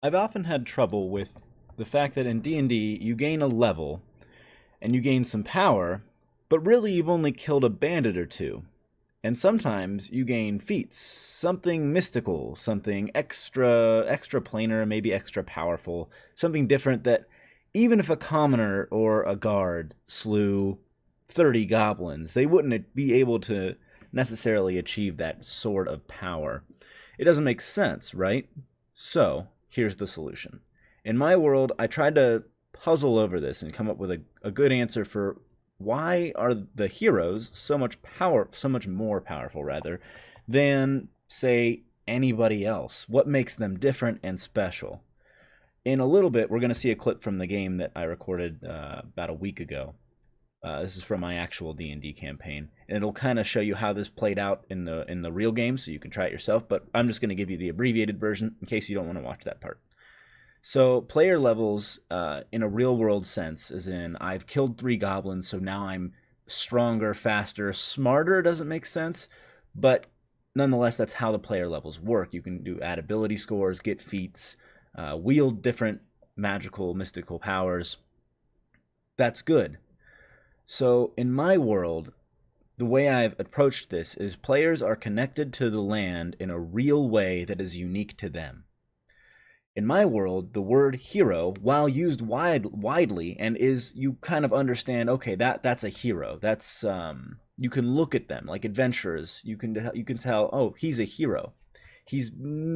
I've often had trouble with the fact that in D&D you gain a level and you gain some power, but really you've only killed a bandit or two. And sometimes you gain feats, something mystical, something extra planar, maybe extra powerful, something different that even if a commoner or a guard slew 30 goblins, they wouldn't be able to necessarily achieve that sort of power. It doesn't make sense, right? So, here's the solution. In my world, I tried to puzzle over this and come up with a good answer for why are the heroes so much more powerful rather, than say anybody else? What makes them different and special? In a little bit, we're going to see a clip from the game that I recorded about a week ago. This is from my actual D&D campaign, and it'll kind of show you how this played out in the real game, so you can try it yourself. But I'm just going to give you the abbreviated version in case you don't want to watch that part. So player levels in a real world sense, as in I've killed 3 goblins, so now I'm stronger, faster, smarter. Doesn't make sense, but nonetheless, that's how the player levels work. You can add ability scores, get feats, wield different magical, mystical powers. That's good. So in my world, the way I've approached this is players are connected to the land in a real way that is unique to them. In my world, the word hero, while used widely, and is you kind of understand, okay, that's a hero. That's you can look at them like adventurers. You can tell, oh, he's a hero. He's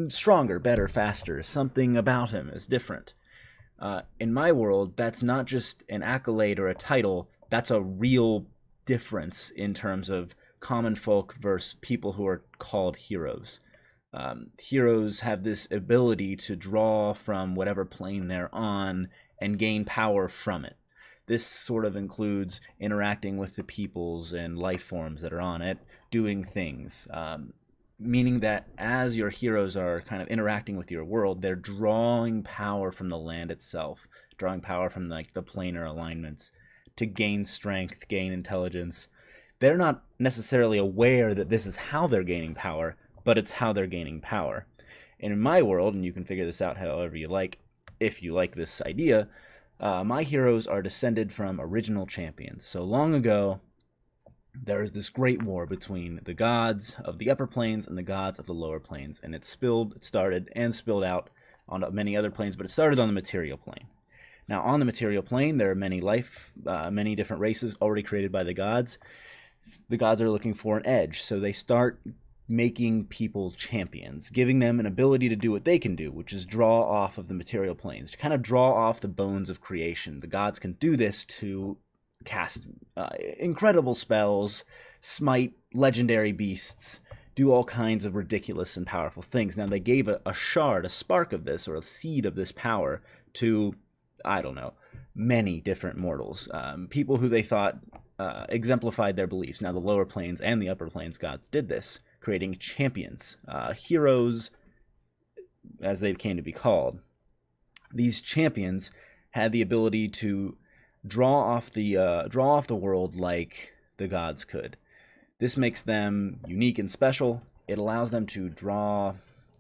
stronger, better, faster. Something about him is different. In my world, that's not just an accolade or a title. That's a real difference in terms of common folk versus people who are called heroes. Heroes have this ability to draw from whatever plane they're on and gain power from it. This sort of includes interacting with the peoples and life forms that are on it, doing things. Meaning that as your heroes are kind of interacting with your world, they're drawing power from the land itself, drawing power from like the planar alignments to gain strength, gain intelligence. They're not necessarily aware that this is how they're gaining power, but it's how they're gaining power. And in my world, and you can figure this out however you like, if you like this idea, my heroes are descended from original champions. So long ago, there is this great war between the gods of the upper planes and the gods of the lower planes, and it started and spilled out on many other planes, but it started on the material plane. Now, on the material plane, there are many different races already created by the gods. The gods are looking for an edge, so they start making people champions, giving them an ability to do what they can do, which is draw off of the material planes, to kind of draw off the bones of creation. The gods can do this to cast incredible spells, smite legendary beasts, do all kinds of ridiculous and powerful things. Now, they gave a shard, a spark of this, or a seed of this power to, I don't know, many different mortals, people who they thought exemplified their beliefs. Now, the lower planes and the upper planes gods did this, creating champions, heroes, as they came to be called. These champions had the ability to draw off the world like the gods could. This makes them unique and special. It allows them to draw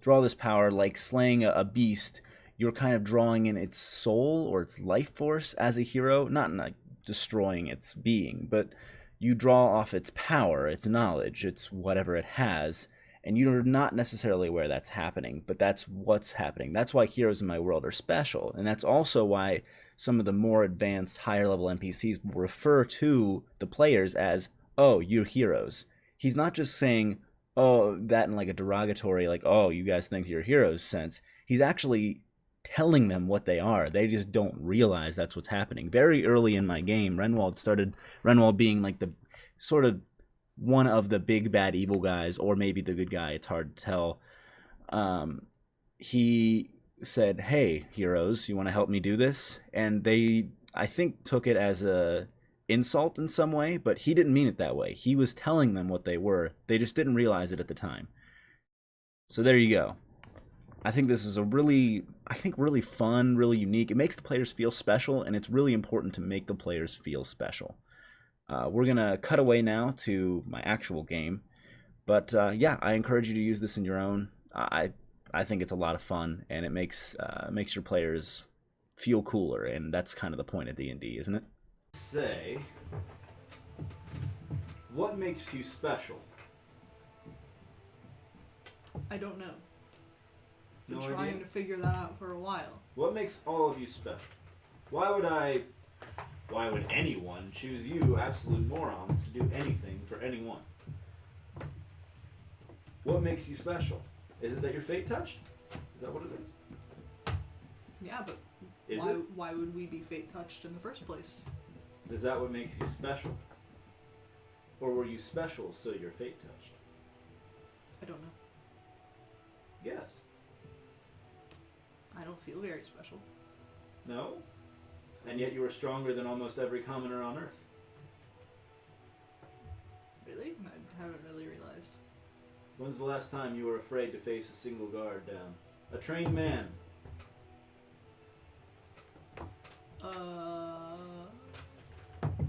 this power like slaying a beast. You're kind of drawing in its soul or its life force as a hero, not like destroying its being, but you draw off its power, its knowledge, its whatever it has, and you're not necessarily aware that's happening, but that's what's happening. That's why heroes in my world are special, and that's also why some of the more advanced, higher level NPCs will refer to the players as, oh, you're heroes. He's not just saying, oh, that in like a derogatory, like, oh, you guys think you're heroes sense. He's actually telling them what they are. They just don't realize that's what's happening. Very early in my game, Renwald being like the sort of one of the big bad evil guys, or maybe the good guy. It's hard to tell. He said, "Hey, heroes, you want to help me do this?" And they, I think, took it as a insult in some way, but he didn't mean it that way. He was telling them what they were. They just didn't realize it at the time. So there you go. I think this is really fun, really unique. It makes the players feel special, and it's really important to make the players feel special. We're gonna cut away now to my actual game, but yeah, I encourage you to use this in your own. I think it's a lot of fun, and it makes your players feel cooler, and that's kind of the point of D&D, isn't it? Say, what makes you special? I don't know. Been No trying idea? to figure that out for a while. What makes all of you special? Why would anyone choose you, absolute morons, to do anything for anyone? What makes you special? Is it that your fate touched? Is that what it is? Yeah, but Is why, it? why would we be fate touched in the first place? Is that what makes you special? Or were you special so your fate touched? I don't know. Yes. I don't feel very special. No? And yet you are stronger than almost every commoner on Earth. Really? I haven't really realized. When's the last time you were afraid to face a single guard down? A trained man.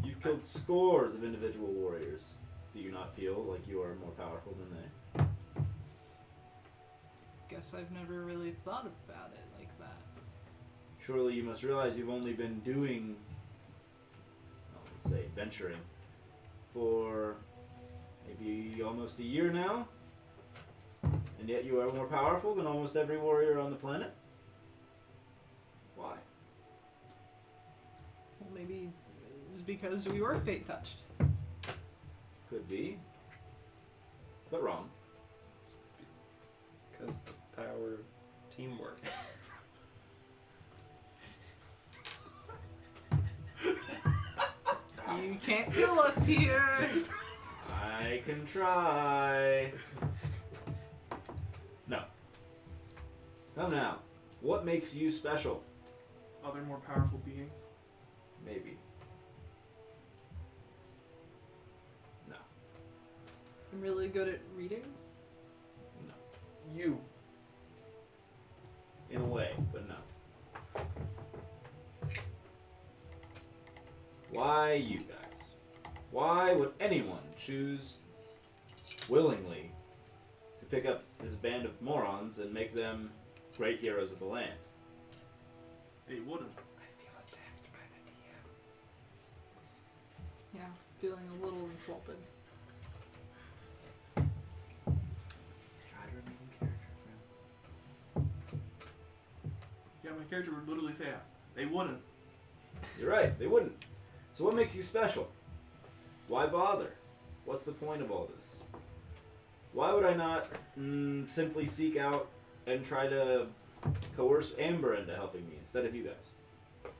You've killed scores of individual warriors. Do you not feel like you are more powerful than they? Guess I've never really thought about it like that. Surely you must realize you've only been doing, well, let's say, venturing, for maybe almost a year now? And yet you are more powerful than almost every warrior on the planet? Why? Well, maybe it's because we were fate touched. Could be. But wrong. Because the power of teamwork. You can't kill us here! I can try. No. Come now. What makes you special? Other more powerful beings? Maybe. No. I'm really good at reading. No. You. In a way, but no. Why you guys? Why would anyone choose willingly to pick up this band of morons and make them great heroes of the land? They wouldn't. I feel attacked by the DM. Yeah, feeling a little insulted. Try to remain in character, friends. Yeah, my character would literally say that. They wouldn't. You're right, they wouldn't. So what makes you special? Why bother? What's the point of all this? Why would I not simply seek out and try to coerce Amber into helping me instead of you guys?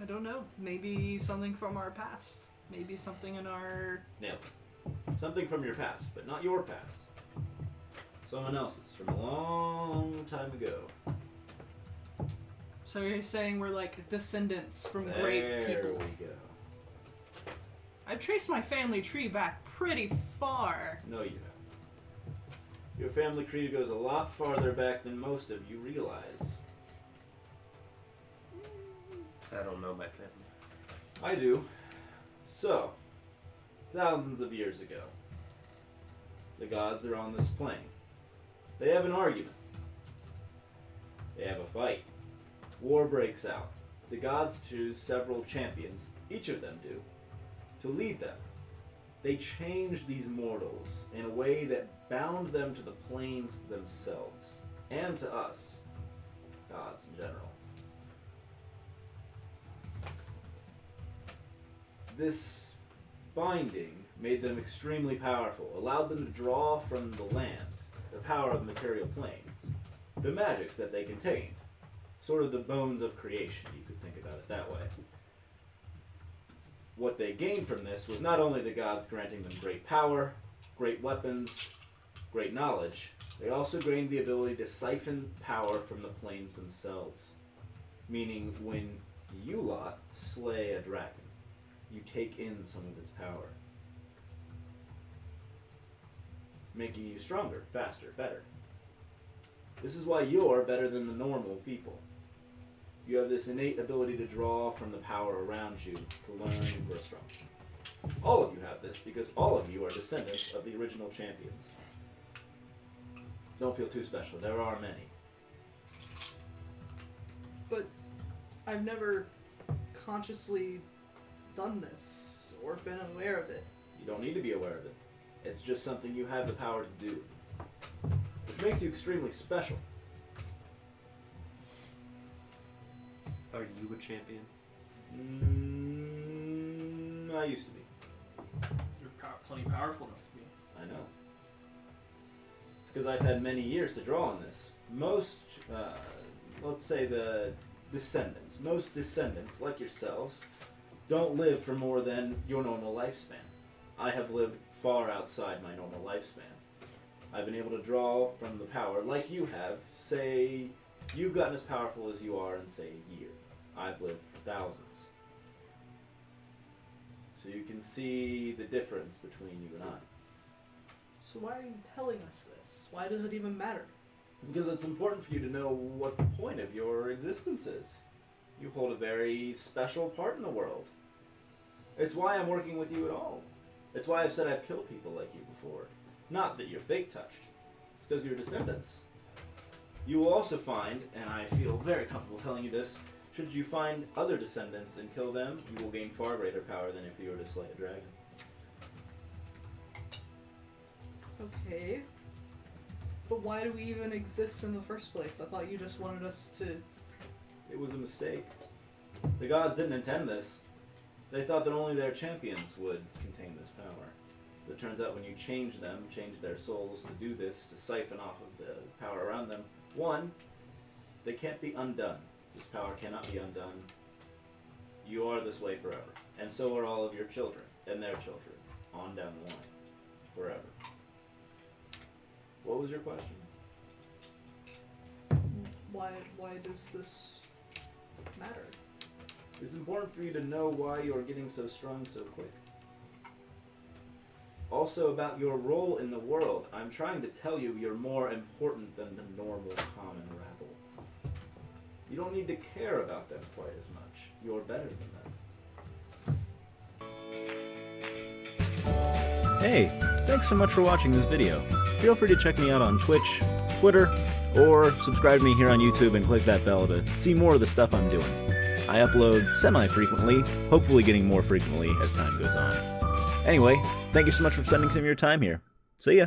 I don't know. Maybe something from our past. Maybe something in our... Nailed it. Something from your past, but not your past. Someone else's from a long time ago. So you're saying we're like descendants from great There people. we go. I've traced my family tree back pretty far. No, you haven't. Your family tree goes a lot farther back than most of you realize. I don't know my family. I do. So, thousands of years ago, the gods are on this plane. They have an argument. They have a fight. War breaks out. The gods choose several champions, each of them do, to lead them. They changed these mortals in a way that bound them to the planes themselves, and to us, gods in general. This binding made them extremely powerful, allowed them to draw from the land, the power of the material planes, the magics that they contained. Sort of the bones of creation, you could think about it that way. What they gained from this was not only the gods granting them great power, great weapons, great knowledge, they also gained the ability to siphon power from the planes themselves. Meaning, when you lot slay a dragon, you take in some of its power, making you stronger, faster, better. This is why you're better than the normal people. You have this innate ability to draw from the power around you to learn and grow strong. All of you have this because all of you are descendants of the original champions. Don't feel too special. There are many. But I've never consciously done this or been aware of it. You don't need to be aware of it. It's just something you have the power to do, which makes you extremely special. Are you a champion? I used to be. You're plenty powerful enough to be. I know. It's because I've had many years to draw on this. Most, let's say the descendants, most descendants, like yourselves, don't live for more than your normal lifespan. I have lived far outside my normal lifespan. I've been able to draw from the power, like you have. Say, you've gotten as powerful as you are in, say, a year. I've lived for thousands. So you can see the difference between you and I. So why are you telling us this? Why does it even matter? Because it's important for you to know what the point of your existence is. You hold a very special part in the world. It's why I'm working with you at all. It's why I've said I've killed people like you before. Not that you're fake touched. It's because you're descendants. You will also find, and I feel very comfortable telling you this, should you find other descendants and kill them, you will gain far greater power than if you were to slay a dragon. Okay. But why do we even exist in the first place? I thought you just wanted us to... It was a mistake. The gods didn't intend this. They thought that only their champions would contain this power. But it turns out when you change them, change their souls to do this, to siphon off of the power around them, one, they can't be undone. This power cannot be undone. You are this way forever. And so are all of your children, and their children, on down the line. Forever. What was your question? Why does this matter? It's important for you to know why you're getting so strong so quick. Also about your role in the world. I'm trying to tell you you're more important than the normal common rabble. You don't need to care about them quite as much. You're better than them. Hey, thanks so much for watching this video. Feel free to check me out on Twitch, Twitter, or subscribe to me here on YouTube and click that bell to see more of the stuff I'm doing. I upload semi-frequently, hopefully getting more frequently as time goes on. Anyway, thank you so much for spending some of your time here. See ya!